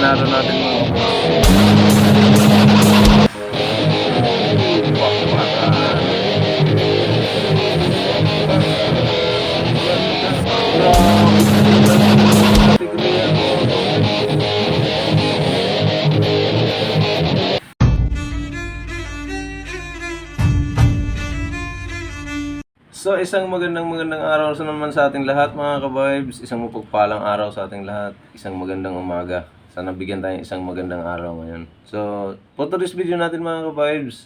panalo natin mga So isang magandang araw sa naman sa ating lahat mga ka-vibes. Isang mapagpalang araw sa ating lahat. Isang magandang umaga. Sana bigyan tayo isang magandang araw ngayon. So for today's video natin mga ka-vibes,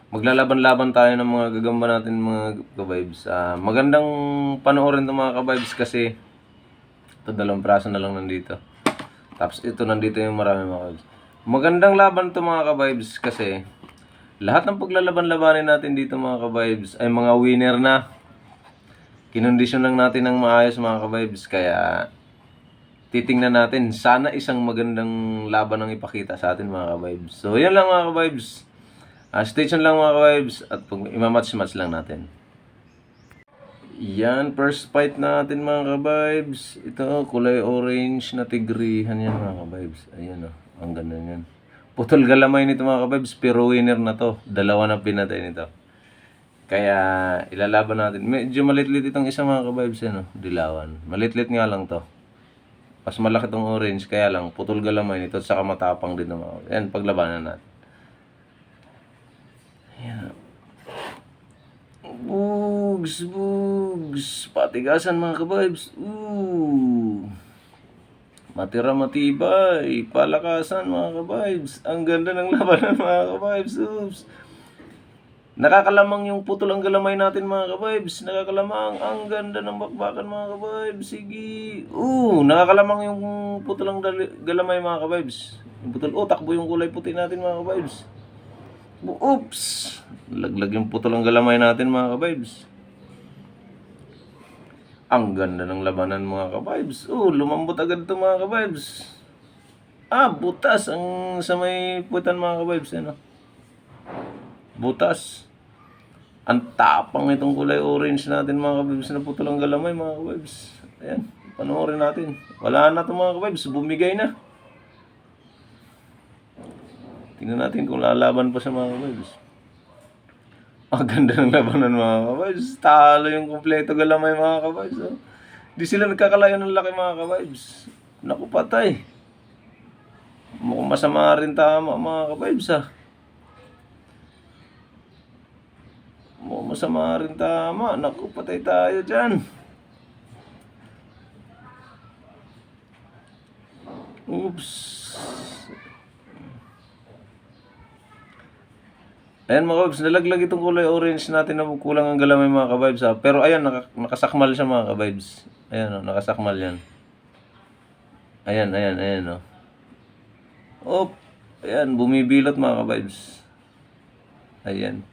maglalaban-laban tayo ng mga gagamba natin mga ka-vibes. Magandang panoorin ito mga ka-vibes kasi ito dalawang praso na lang nandito. Tapos ito nandito yung marami mga ka-vibes. Magandang laban ito mga ka-vibes kasi lahat ng paglalaban-labanin natin dito mga ka-vibes ay mga winner na. Kinondisyon lang natin ng maayos mga ka-vibes. Kaya titingnan natin. Sana isang magandang laban ang ipakita sa atin mga ka-vibes. So yan lang mga ka-vibes. Stay tuned lang mga ka-vibes. At imamatch-match lang natin. Yan, first fight natin mga ka-vibes. Ito, kulay orange na tigrihan yan mga ka-vibes. Ayan o, ang ganda yan. Putol galamay nito mga ka-vibes, pero winner na to. Dalawa na pinatay nito. Kaya ilalaban natin. Medyo malitlit itong isa mga ka-vibes, dilawan. Malitlit nga lang to. Mas malaki itong orange, kaya lang putol galamay nito at saka matapang din ng mga ka-vibes. Yan, paglabanan natin. Ayan. Bugs. Patigasan mga ka-vibes. Matira matibay, palakasan mga ka-vibes. Ang ganda ng labanan mga ka-vibes. Oops. Nakakalamang yung putol ang galamay natin mga ka-vibes. Nakakalamang. Ang ganda ng bakbakan mga ka-vibes. Sige. Nakakalamang yung putol ang galamay mga ka-vibes. Yung putol. Takbo yung kulay puti natin mga ka-vibes. Oops. Laglag yung putol ang galamay natin mga ka-vibes. Ang ganda ng labanan mga ka-vibes. Lumambot agad ito mga ka-vibes. Butas ang sa may putan mga ka-vibes. Butas. Ang tapang itong kulay orange natin mga ka-vibes na putol ang galamay mga ka-vibes. Ayan, panoorin natin. Wala na ito mga ka-vibes. Bumigay na. Tingnan natin kung lalaban pa sa mga ka-vibes. Ang ganda ng labanan mga ka-vibes. Talo yung kompleto galamay mga ka-vibes. Di sila nagkakalayo ng laki mga ka-vibes. Naku patay. Mukhang masama rin tama mga ka-vibes Mukhang masama rin tama. Naku patay tayo dyan. Oops. Ayan mga ka-vibes, nalaglag itong kulay orange natin na kulang ang galamay mga ka-vibes Pero ayan, nakasakmal siya mga ka-vibes. Ayan nakasakmal yan. Ayan Ayan, bumibilot mga ka-vibes. Ayan.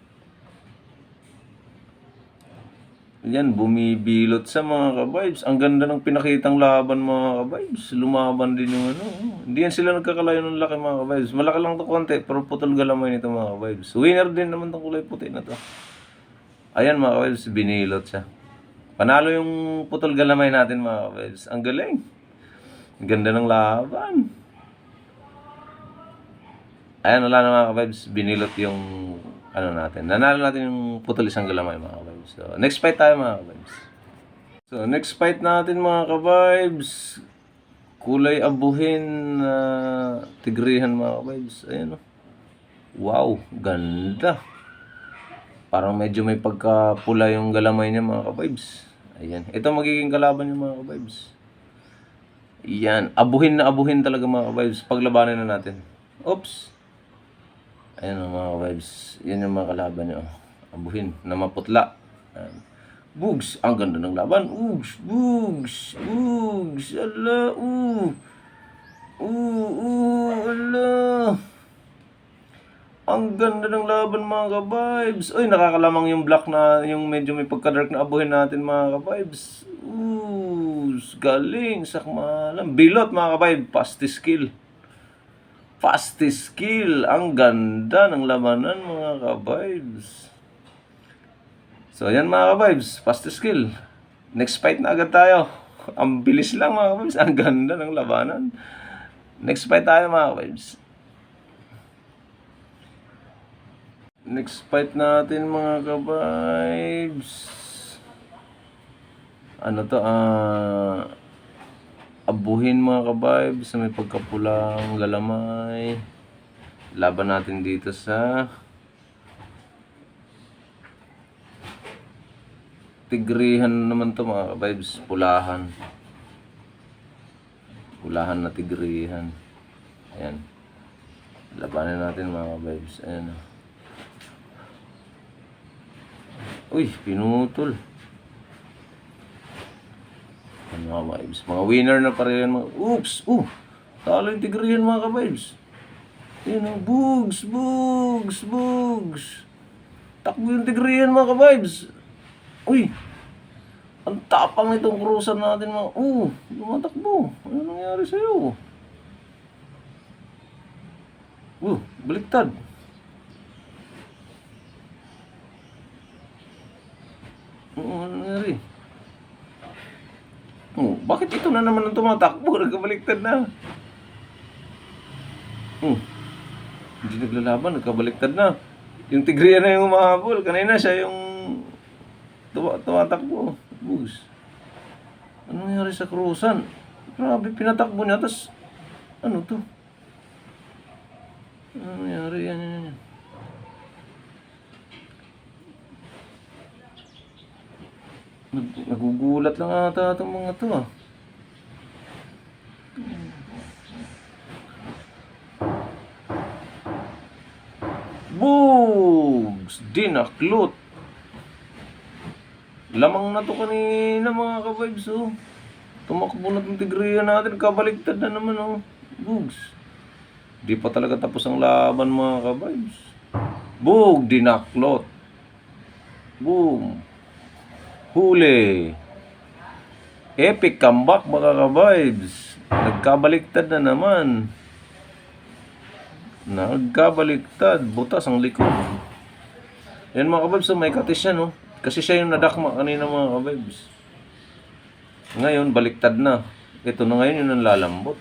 Yan, bumibilot sa mga ka-vibes. Ang ganda ng pinakitang laban mga ka-vibes. Lumaban din yung Hindi yan sila nagkakalayo ng laki mga ka-vibes. Malaki lang to konti, pero putol galamay nito mga ka-vibes. Winner din naman tong kulay puti na to. Ayan mga ka-vibes, binilot siya. Panalo yung putol galamay natin mga ka-vibes. Ang galing. Ang ganda ng laban. Ayan, wala na mga ka-vibes. Binilot yung natin. Nanalo natin yung putol isang galamay mga ka-vibes. So, next fight tayo mga ka-vibes. So, next fight natin mga ka-vibes. Kulay abuhin na tigrihan mga ka-vibes. Ayan Wow, ganda. Parang medyo may pagkapula yung galamay niya mga ka-vibes. Ayan. Ito magiging kalaban niya mga ka-vibes. Yan. Abuhin na abuhin talaga mga ka-vibes. Paglabanan na natin. Oops. Ayan mga ka-vibes. Yan yung mga kalaban nyo. Abuhin na maputla. Bugs. Ang ganda ng laban. Bugs. Ala. Ala. Ang ganda ng laban mga ka-vibes. Nakakalamang yung black na, yung medyo may pagka-dark na abuhin natin mga ka-vibes. Galing. Sakmalan. Bilot mga ka-vibes. Fastest skill. Ang ganda ng labanan mga ka-vibes. So yan mga ka-vibes, fastest skill. Next fight na agad tayo. Ang bilis lang mga ka-vibes. Ang ganda ng labanan. Next fight tayo mga ka-vibes. Next fight natin mga ka-vibes. Ano to? Abuhin mga ka-vibes sa may pagkapulang galamay. Laban natin dito sa tigrihan naman to mga ka-vibes. Pulahan. Pulahan na tigrihan. Ayan. Labanan natin mga ka-vibes. Ayan. Uy, pinutol. Ayan mga ka-vibes. Mga winner na pa rin. Oops! Talo yung tigrihan mga ka-vibes. Ayan o. Bugs! Bugs! Bugs! Takbo yung tigrihan mga ka-vibes. Uy! Ang tapang nitong cruiser natin mga... lumatakbo. Ano nangyari sa'yo? Baliktad. Ano nangyari? Bakit ito na naman ang tumatakbo? Nagkabaliktad na. Hindi naglalaban, nagkabaliktad na. Yung tigriya na yung umahabol. Kanina siya yung tumatakbo. Bugs. Ano nangyari sa cruisan? Grabe, pinatakbo niya. Tapos, ano to? Ano nangyari? Yan. Nagugulat lang ata itong mga to Bugs! Dinaklot! Lamang na to kanina mga ka-vibes Tumakbo na itong tigriya natin. Kabaliktad na naman Bugs. Di pa talaga tapos ang laban mga ka-vibes. Bug! Dinaklot! Boom! Huli! Epic comeback mga ka-vibes. Nagkabaliktad na naman. Nagkabaliktad. Butas ang likod. Yan mga ka-vibes may katis yan Kasi siya yung nadakma kanina mga ka-vibes. Ngayon, baliktad na. Ito na ngayon yung nanlalambot.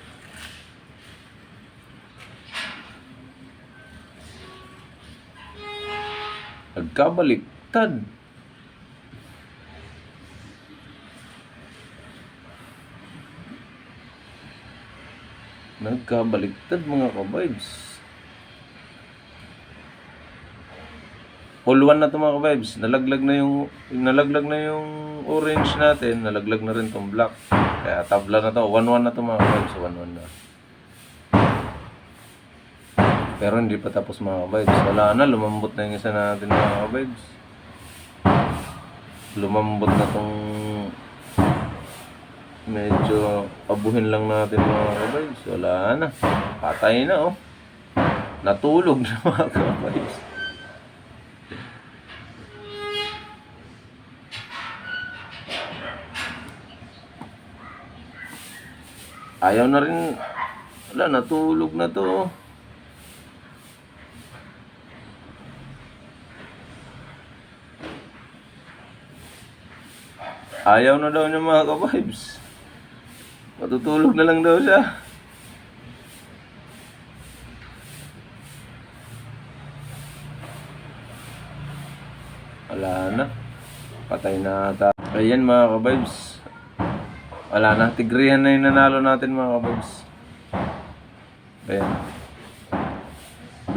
Nagkabaliktad. Nagkabaliktad mga ka-vibes. All one na ito mga ka-vibes. Nalaglag na yung orange natin. Nalaglag na rin itong black. Kaya tabla na ito. 1-1 na ito mga ka-vibes. 1-1 na. Pero hindi pa tapos mga ka-vibes. Wala na. Lumambot na yung isa natin mga ka-vibes. Lumambot na itong medyo abuhin lang natin mga ka-vibes. Wala na. Patay na Natulog na mga ka-vibes. Ayaw na rin. Wala, natulog na to. Ayaw na daw niya mga ka-vibes. Matutulog na lang daw siya. Wala na. Patay na ata. Ayan mga ka-vibes. Wala na, tigrihan na yung nanalo natin mga ka-vibes. Ayan.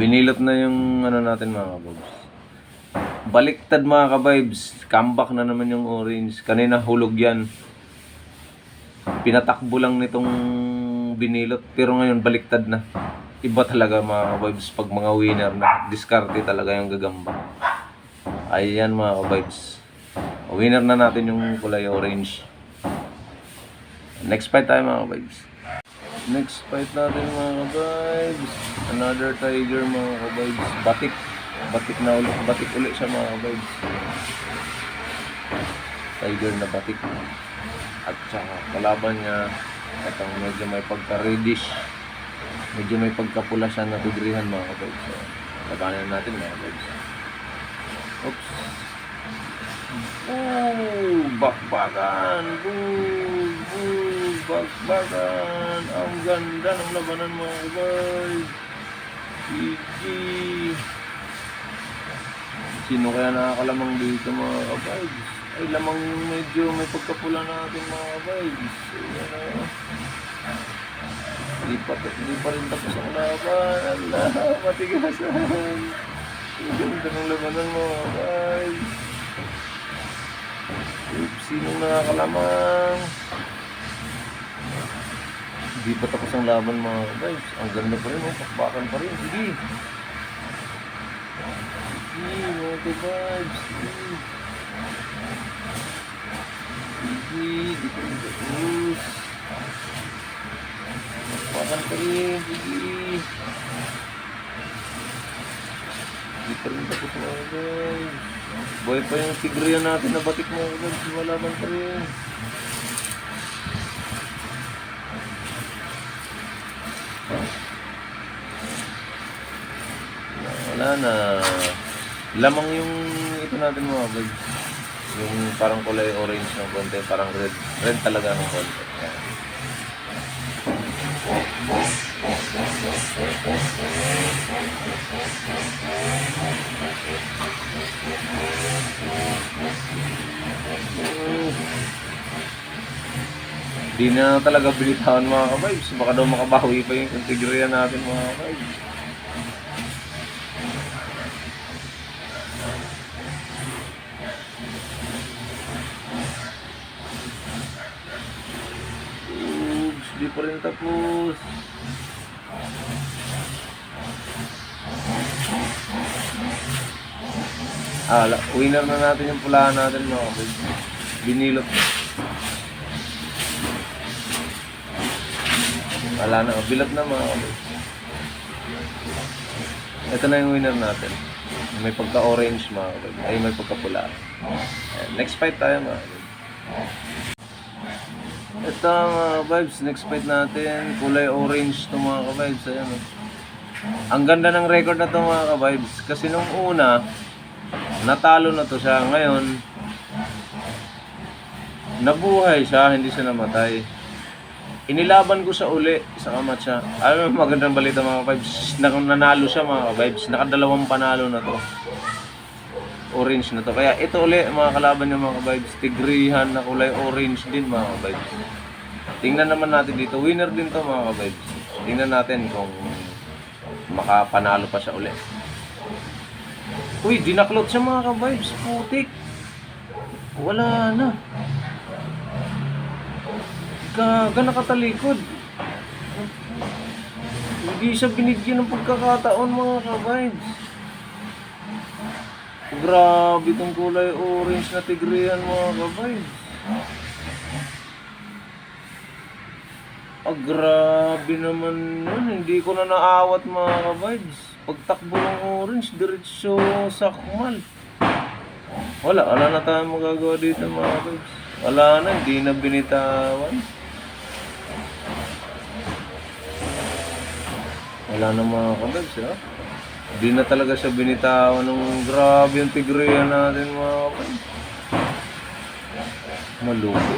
Binilot na yung natin mga ka-vibes. Baliktad mga ka-vibes. Comeback na naman yung orange. Kanina hulog yan. Pinatakbo lang nitong binilot. Pero ngayon baliktad na. Iba talaga mga ka-vibes pag mga winner na. Diskarte talaga yung gagamba. Ayan mga ka-vibes. Winner na natin yung kulay orange. Next fight tayo mga ka-vibes. Next fight natin mga ka-vibes. Another tiger mga ka-vibes. Batik. Batik na ulit. Batik ulit siya mga ka-vibes. Tiger na batik. At saka kalaban niya. Itong medyo may pagka-reddish. Medyo may pagkapula siya na tigrihan mga ka-vibes. So, labanan natin mga ka-vibes. Oops. Bakbakan. Boom. bakbakan. Ang ganda ng labanan mga ka-vibes. GG. Sino kaya nakakalamang dito mga ka-vibes? Ay, lamang medyo may pagkapula natin mga ka-vibes. Ayan na. Hindi pa rin tapos ang laban. Allah, matigasan. Ang ganda ng labanan mga ka-vibes. Sinong nakakalamang? Hindi pa tapos ang laban mga ka-vibes. Ang ganda pa rin, pakbakan pa rin. Sige. Sige mga ka-vibes. Sige. Di pa rin tapos. Pakbakan pa rin. Sige. Di pa rin tapos mga ka-vibes. Buhay pa yung tigriyan natin na batik mga ka-vibes. Malaban pa rin. Wala na. Lamang yung ito natin mga ka-vibes. Yung parang kulay orange ng konti. Parang red. Red talaga ng konti. Yan. Di na talaga binitawan mga ka-vibes. Baka daw makabawi pa yung tigriyan natin mga ka-vibes. Oops, di pa rin tapos. Winner na natin yung pulahan natin mga ka-vibes. Binilot. Wala na, bilot na mga ka-vibes. Ito na yung winner natin. May pagka-orange mga ka-vibes. Ay, may pagka-pula. Next fight tayo mga ka-vibes. Ito mga ka-vibes, next fight natin. Kulay orange ito mga ka-vibes. Ayan, ang ganda ng record na ito mga ka-vibes. Kasi nung una, natalo na to siya. Ngayon, nabuhay siya, hindi siya namatay. Inilaban ko sa uli sa kamatcha. Alam mo, magandang balita mga ka-vibes. Nanalo siya mga ka-vibes. Nakadalawang panalo na to. Orange na to. Kaya ito uli mga kalaban niya mga ka-vibes. Tigrihan na kulay orange din mga ka-vibes. Tingnan naman natin dito. Winner din to mga ka-vibes. Tingnan natin kung makapanalo pa siya uli. Uy, dinaklot siya mga ka-vibes. Putik. Wala na. Gaga nakatalikod. Hindi siya binigyan ng pagkakataon mga ka-vibes. Grabe itong kulay orange na tigrihan mga ka-vibes. Grabe naman yun. Hindi ko na naawat mga ka-vibes. Pagtakbo ng orange, diretso sakmal. Wala na tayong magagawa dito mga ka-vibes. Wala na, hindi na binitawan. Wala na mga ka-vibes, ha? Hindi na talaga siya binitawan ng grabe yung tigrihan natin mga ka-vibes. Maluko.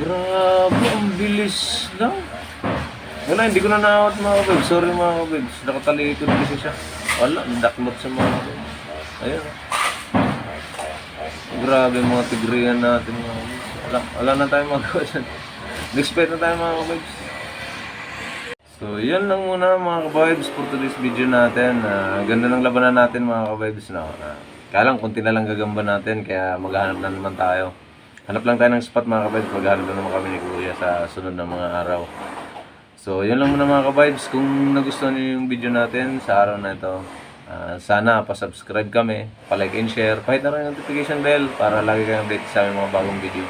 Grabe, ang bilis lang. Wala, hindi ko na naawat mga ka-vibes. Sorry mga ka-vibes. Nakatalikod kasi siya. Wala, nadaklot sa mga ka-vibes. Ayun, ha? Grabe mga tigrihan natin mga ka-vibes. Wala na tayong magawa dyan. Next fight na tayo mga ka-vibes. So, yan lang muna mga ka-vibes for today's video natin. Ganda ng labanan natin mga ka-vibes. Kaya lang, kunti na lang gagamba natin. Kaya maghahanap na naman tayo. Hanap lang tayo ng spot mga ka-vibes. Maghahanap na naman kami ni Kuya sa sunod na mga araw. So, yan lang muna mga ka-vibes. Kung nagustuhan niyo yung video natin sa araw na ito, sana pa-subscribe kami, pa-like and share, pahit na rin yung notification bell para lagi kayong update sa aming mga bagong video.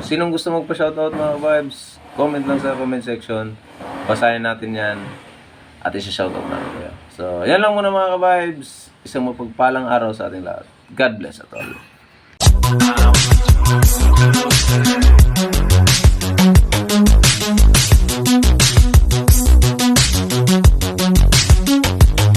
Sinong gusto magpa-shoutout mga ka-vibes, comment lang sa comment section. Basahin natin yan at isa-shoutout natin kayo. So, yan lang muna mga ka-vibes. Isang mapagpalang araw sa ating lahat. God bless at all.